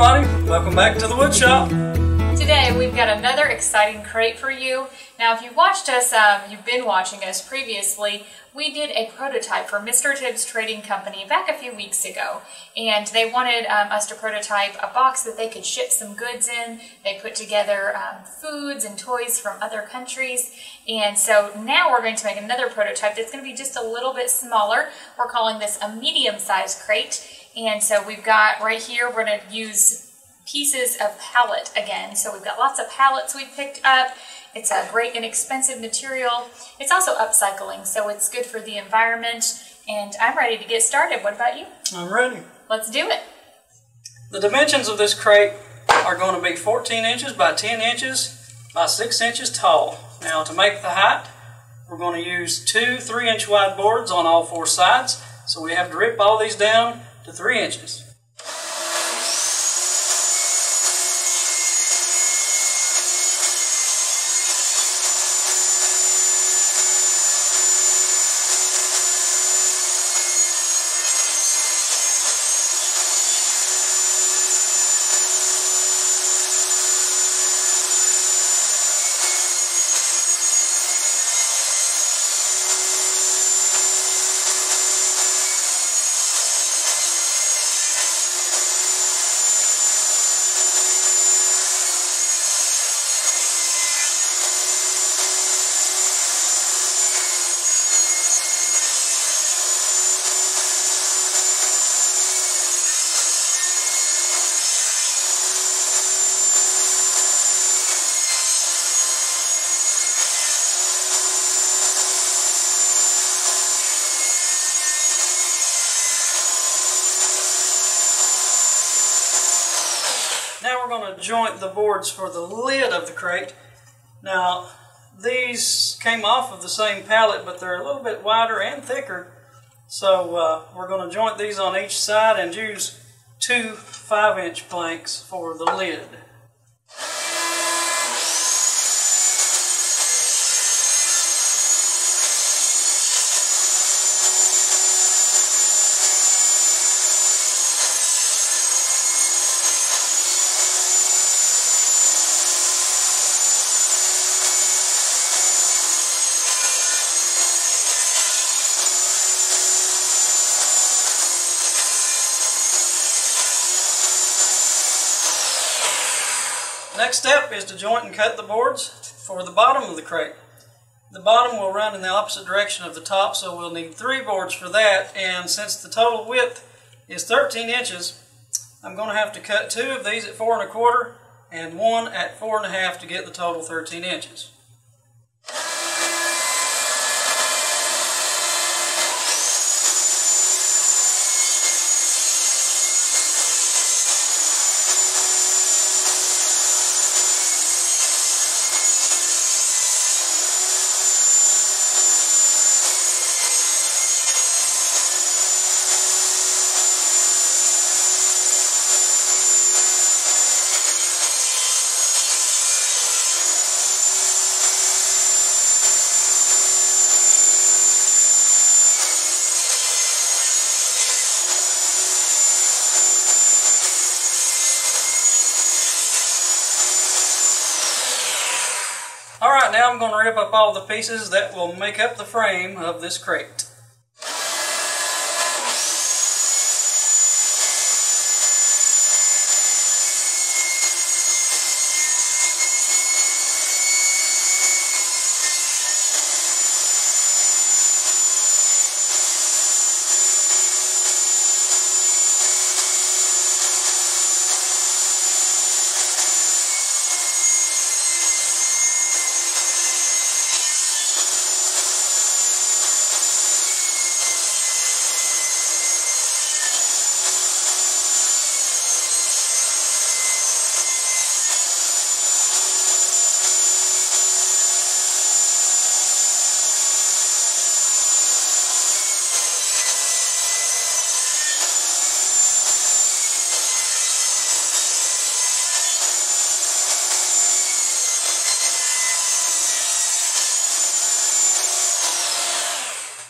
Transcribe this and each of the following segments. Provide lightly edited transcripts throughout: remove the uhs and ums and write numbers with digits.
everybody, welcome back to the wood shop. Today we've got another exciting crate for you. Now if you've watched us, you've been watching us previously, we did a prototype for Mr. Tibbs Trading Company back a few weeks ago, and they wanted us to prototype a box that they could ship some goods in. They put together foods and toys from other countries, and so now we're going to make another prototype that's going to be just a little bit smaller. We're calling this a medium-sized crate, and so we've got right here, we're going to use pieces of pallet again. So we've got lots of pallets we picked up. It's a great inexpensive material. It's also upcycling, so it's good for the environment. And I'm ready to get started. What about you? I'm ready. Let's do it. The dimensions of this crate are going to be 14 inches by 10 inches by 6 inches tall. Now to make the height, we're going to use two 3-inch wide boards on all four sides. So we have to rip all these down to 3 inches. Now we're going to joint the boards for the lid of the crate. Now these came off of the same pallet, but they're a little bit wider and thicker. So we're going to joint these on each side and use two 5-inch planks for the lid. Next step is to joint and cut the boards for the bottom of the crate. The bottom will run in the opposite direction of the top, so we'll need 3 boards for that, and since the total width is 13 inches, I'm going to have to cut 2 of these at 4 1/4 and 1 at 4 1/2 to get the total 13 inches. Alright, now I'm going to rip up all the pieces that will make up the frame of this crate.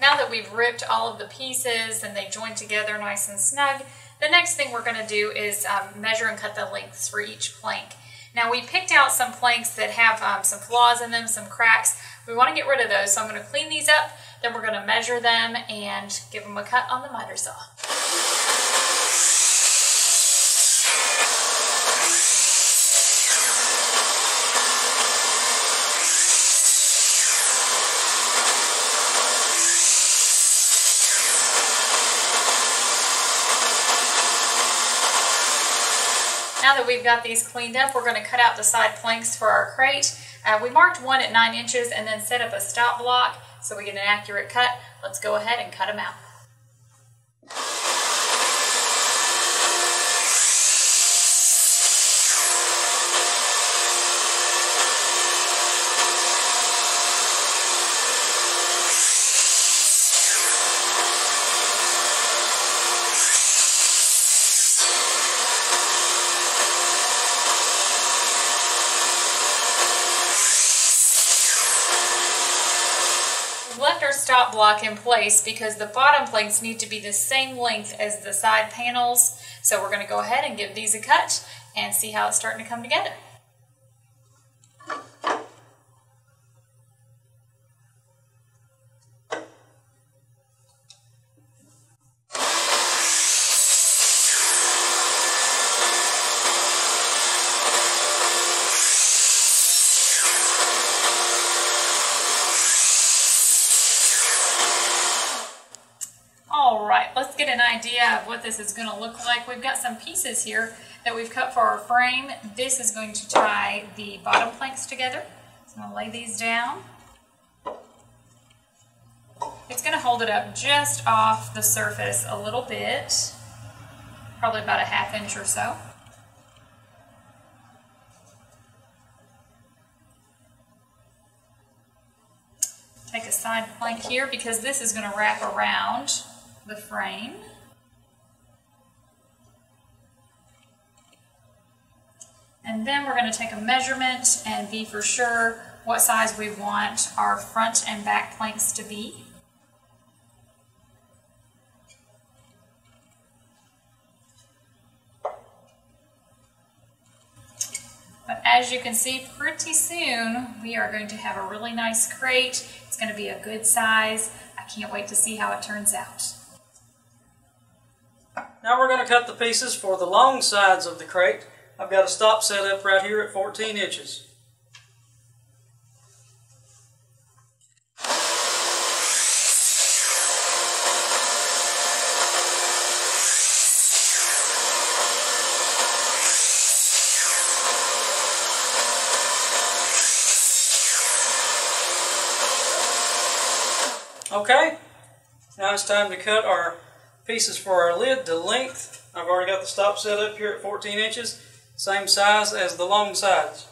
Now that we've ripped all of the pieces and they join together nice and snug, The next thing we're going to do is measure and cut the lengths for each plank. Now we picked out some planks that have some flaws in them, some cracks. We want to get rid of those, so I'm going to clean these up, then we're going to measure them and give them a cut on the miter saw. Now that we've got these cleaned up, we're going to cut out the side planks for our crate. We marked one at 9 inches and then set up a stop block so we get an accurate cut. Let's go ahead and cut them out. Left our stop block in place because the bottom planks need to be the same length as the side panels. So we're going to go ahead and give these a cut and see how it's starting to come together. Alright, let's get an idea of what this is going to look like. We've got some pieces here that we've cut for our frame. This is going to tie the bottom planks together. So I'm going to lay these down. It's going to hold it up just off the surface a little bit, probably about a ½ inch or so. Take a side plank here because this is going to wrap around the frame. And then we're going to take a measurement and be for sure what size we want our front and back planks to be. But as you can see, pretty soon we are going to have a really nice crate. It's going to be a good size. I can't wait to see how it turns out. Now we're going to cut the pieces for the long sides of the crate. I've got a stop set up right here at 14 inches. Okay, now it's time to cut our pieces for our lid to length. I've already got the stop set up here at 14 inches, same size as the long sides.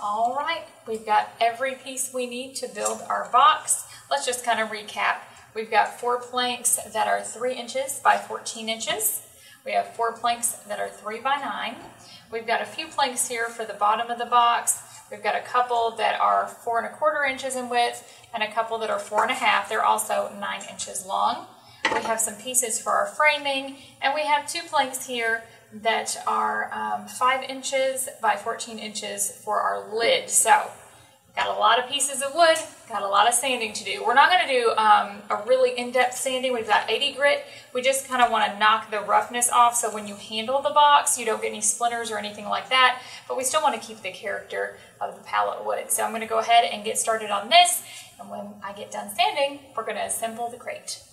All right, we've got every piece we need to build our box. Let's just kind of recap. We've got 4 planks that are 3 inches by 14 inches. We have 4 planks that are 3 by 9. We've got a few planks here for the bottom of the box. We've got a couple that are 4 1/4 inches in width and a couple that are 4 1/2. They're also 9 inches long. We have some pieces for our framing, and we have 2 planks here that are 5 inches by 14 inches for our lid. So got a lot of pieces of wood, got a lot of sanding to do. We're not going to do a really in-depth sanding. We've got 80 grit. We just kind of want to knock the roughness off so when you handle the box, you don't get any splinters or anything like that, but we still want to keep the character of the pallet wood. So I'm going to go ahead and get started on this, and when I get done sanding, we're going to assemble the crate.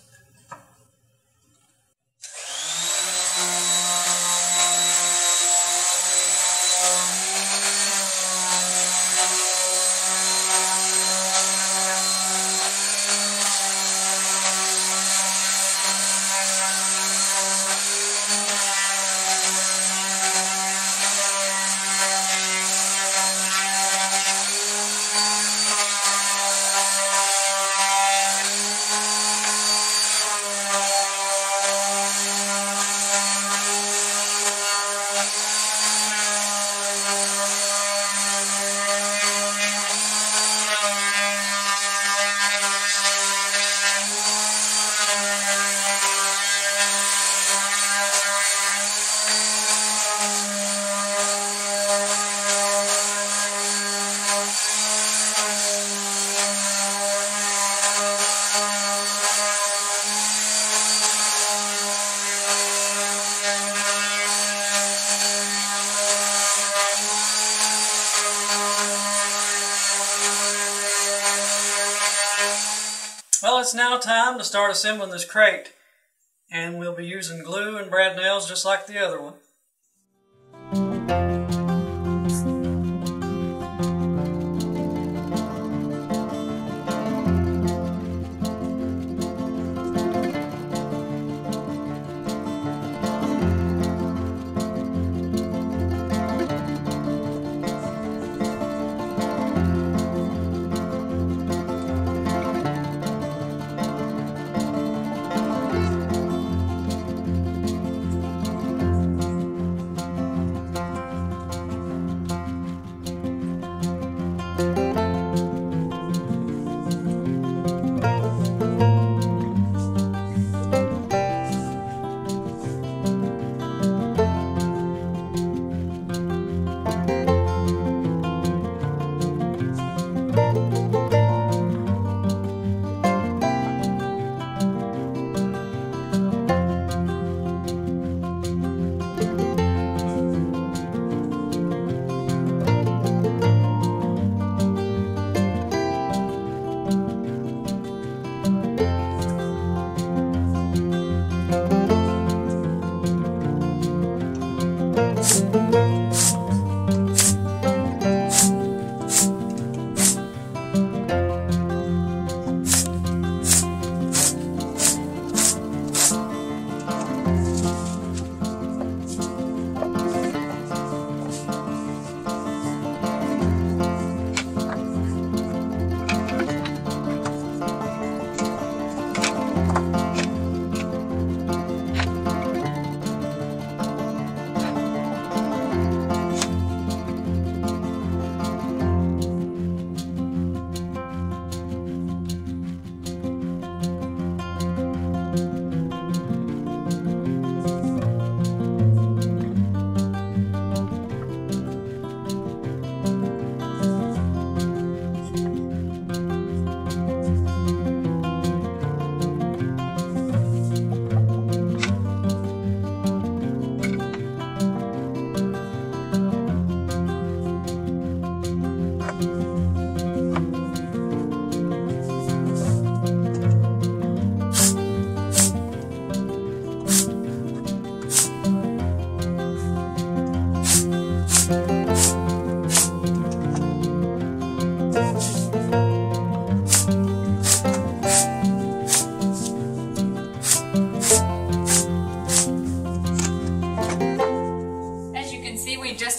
it's now time to start assembling this crate. And we'll be using glue and brad nails just like the other one.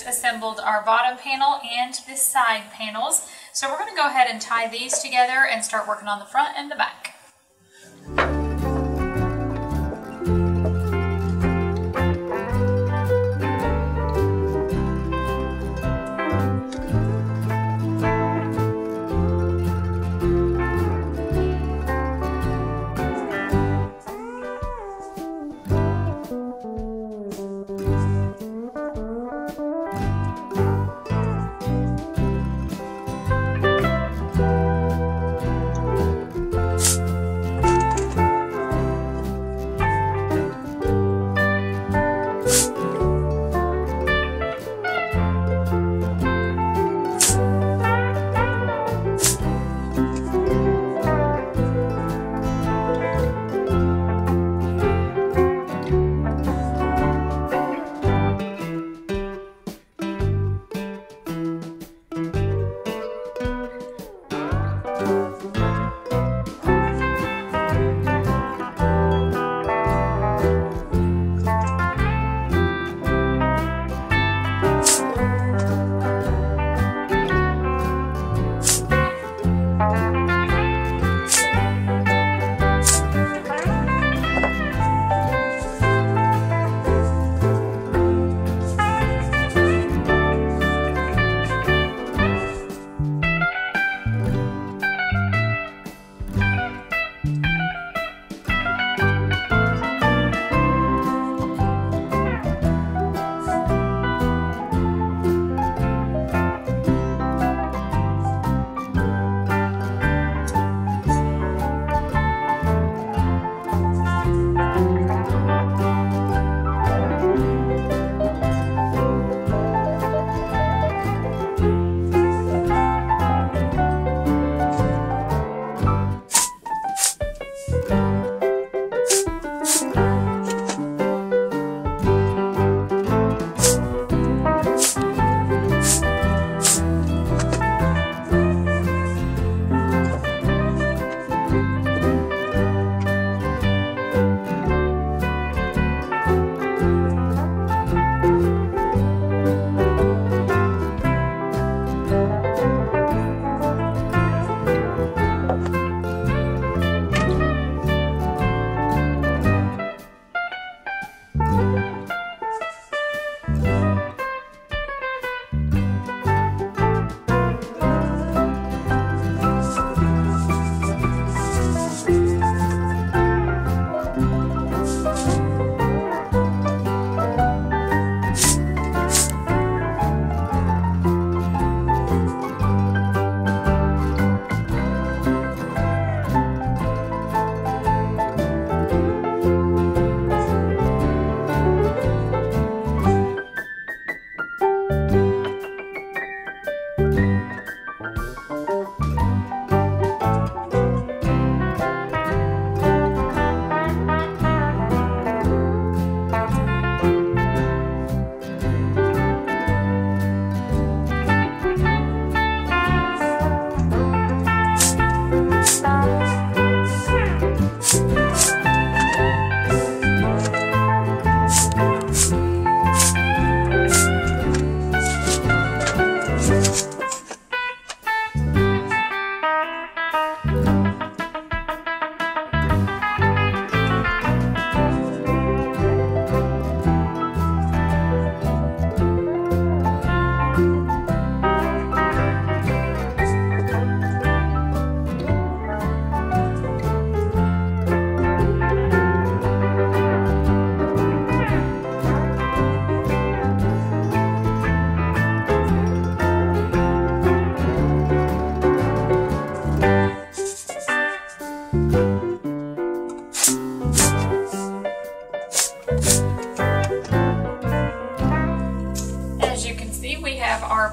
Assembled our bottom panel and the side panels. So we're going to go ahead and tie these together and start working on the front and the back.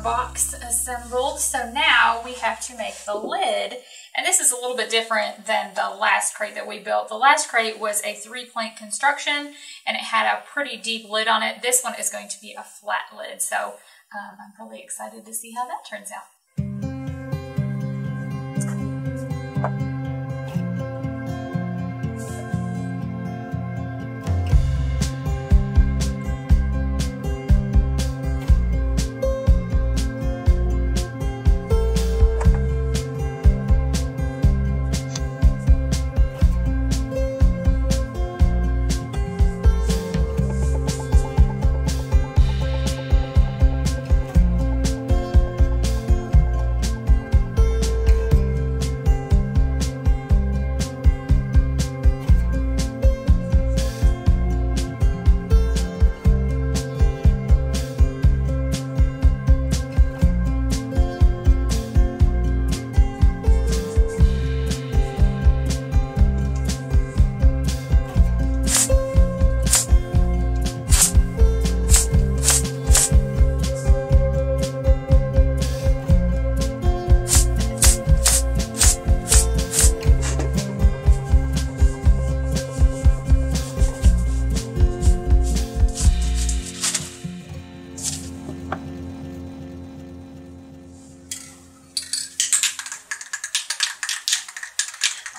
box assembled. So now we have to make the lid. And this is a little bit different than the last crate that we built. The last crate was a 3-plank construction and it had a pretty deep lid on it. This one is going to be a flat lid. So I'm really excited to see how that turns out.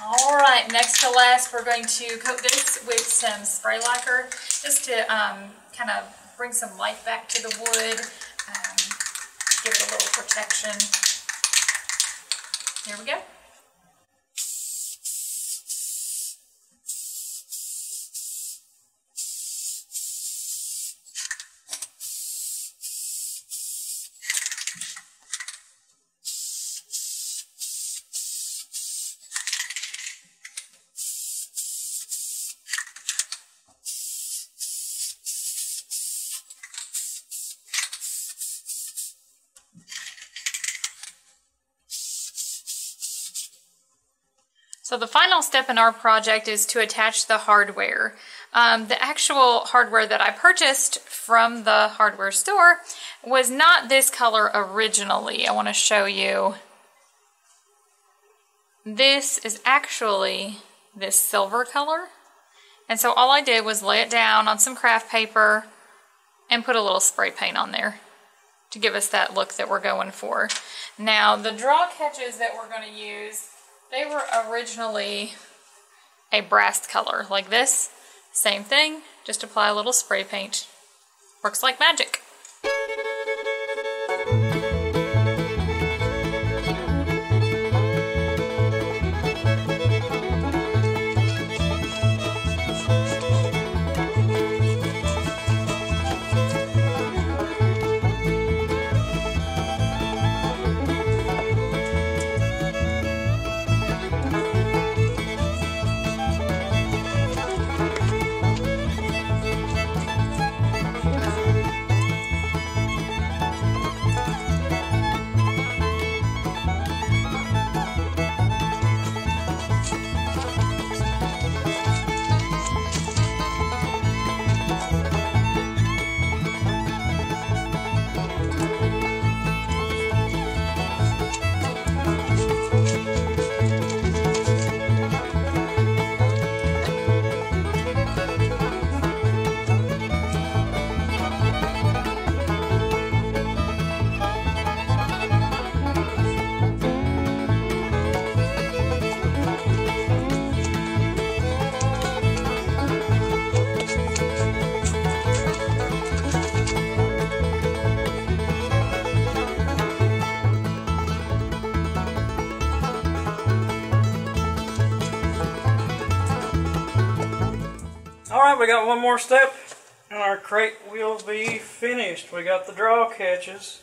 Alright, next to last, we're going to coat this with some spray lacquer just to kind of bring some life back to the wood, give it a little protection. There we go. So the final step in our project is to attach the hardware. The actual hardware that I purchased from the hardware store was not this color originally. I want to show you. This is actually this silver color. And so all I did was lay it down on some craft paper and put a little spray paint on there to give us that look that we're going for. Now the draw catches that we're going to use, they were originally a brass color like this. Same thing, just apply a little spray paint. Works like magic. Alright, we got one more step and our crate will be finished. We got the draw catches.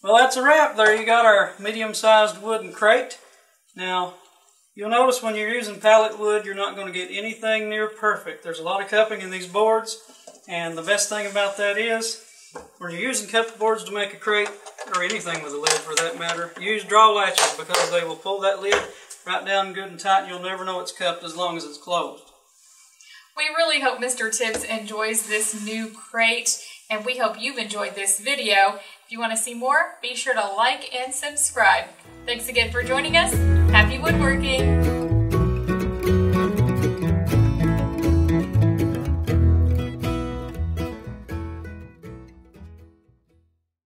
Well, that's a wrap. There you got our medium-sized wooden crate. Now, you'll notice when you're using pallet wood, you're not going to get anything near perfect. There's a lot of cupping in these boards, and the best thing about that is, when you're using cupped boards to make a crate, or anything with a lid for that matter, use draw latches because they will pull that lid right down good and tight, and you'll never know it's cupped as long as it's closed. We really hope Mr. Tibbs enjoys this new crate, and we hope you've enjoyed this video. If you want to see more, be sure to like and subscribe. Thanks again for joining us. Happy woodworking!